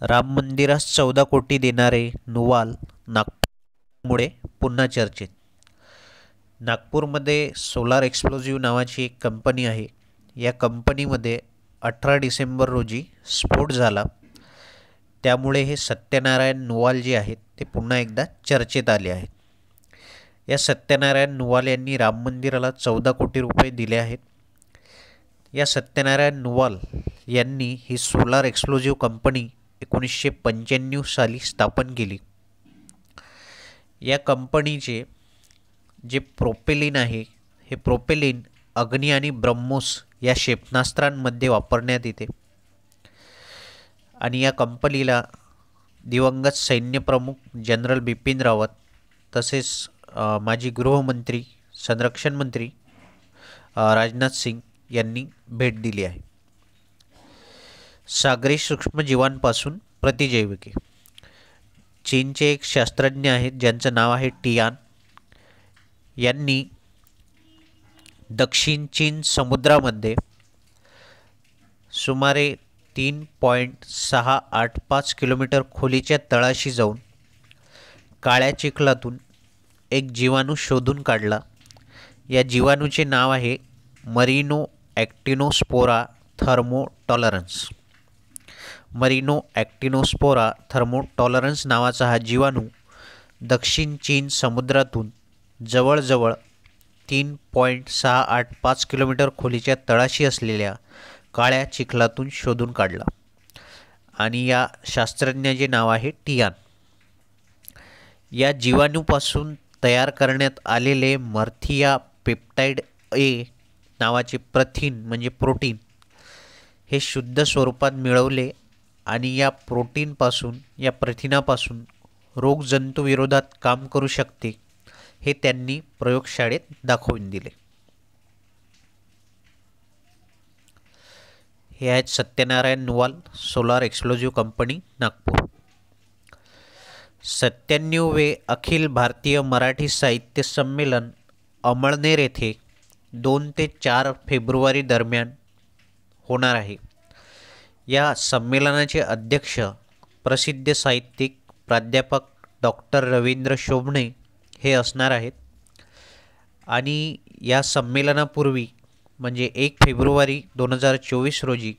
राम मंदिरास 14 कोटी देणारे नुवाल नागपूरमुळे पुन्हा चर्चेत. नागपूरमध्ये सोलार एक्सप्लोजिव्ह नावाची एक कंपनी आहे. या कंपनीमध्ये 18 डिसेंबर रोजी स्फोट झाला. त्यामुळे हे सत्यनारायण नुवाल जे आहेत ते पुन्हा एकदा चर्चेत आले आहेत. या सत्यनारायण नुवाल यांनी राम मंदिराला 14 कोटी रुपये दिले आहेत. या सत्यनारायण नुवाल यांनी ही सोलार एक्सप्लोजिव्ह कंपनी 1995 साली स्थापन केली. या कंपनीचे जे प्रोपेलिन आहे हे प्रोपेलिन अग्नी आणि ब्रह्मोस या क्षेपणास्त्रांमध्ये वापरण्यात येते. आणि या कंपनीला दिवंगत सैन्यप्रमुख जनरल बिपिन रावत तसेच माजी गृहमंत्री संरक्षण मंत्री राजनाथ सिंग यांनी भेट दिली आहे. सागरी सूक्ष्मजीवांपासून प्रतिजैविके. चीनचे एक शास्त्रज्ञ आहेत ज्यांचं नाव आहे टियान. यांनी दक्षिण चीन समुद्रामध्ये सुमारे 3.685 किलोमीटर खोलीच्या तळाशी जाऊन काळ्या चिखलातून एक जीवाणू शोधून काढला. या जीवाणूचे नाव आहे मरिनो ॲक्टिनोस्पोरा थर्मोटॉलरन्स. मरिनो ॲक्टिनोस्पोरा थर्मोटॉलरन्स नावाचा हा जीवाणू दक्षिण चीन समुद्रातून जवळजवळ 3.685 किलोमीटर खोलीच्या तळाशी असलेल्या काळ्या चिखलातून शोधून काढला. आणि या शास्त्रज्ञाचे नाव आहे टियान. या जीवाणूपासून तयार करण्यात आलेले मर्थीया पेप्टाइड ए नावाचे प्रथिन म्हणजे प्रोटीन हे शुद्ध स्वरूपात मिळवले आणि या प्रथिनापासून रोगजंतूविरोधात काम करू शकते हे त्यांनी प्रयोगशाळेत दाखवून दिले. हे आहेत Satyanarayan Nuwal solar explosive company Nagpur. 97वे अखिल भारतीय मराठी साहित्य संमेलन अमळनेर येथे 2 ते 4 फेब्रुवारी दरम्यान होणार आहे. या संमेलनाचे अध्यक्ष प्रसिद्ध साहित्यिक प्राध्यापक डॉक्टर रवींद्र शोभणे हे असणार आहेत. आणि या संमेलनापूर्वी म्हणजे 1 फेब्रुवारी 2024 रोजी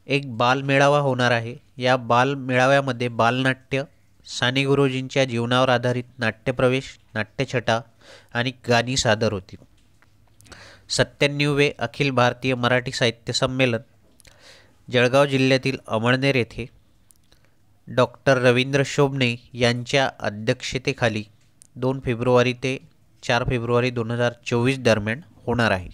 एक बालमेळावा होणार आहे. या बालमेळाव्यामध्ये बालनाट्य, साने गुरुजींच्या जीवनावर आधारित नाट्यप्रवेश, नाट्यछटा आणि गाणी सादर होतील. 97वे अखिल भारतीय मराठी साहित्य संमेलन जळगाव जिल्ह्यातील अमळनेर येथे डॉक्टर रवींद्र शोभणे यांच्या अध्यक्षतेखाली 2 फेब्रुवारी ते 4 फेब्रुवारी 2024 दरम्यान होणार आहे.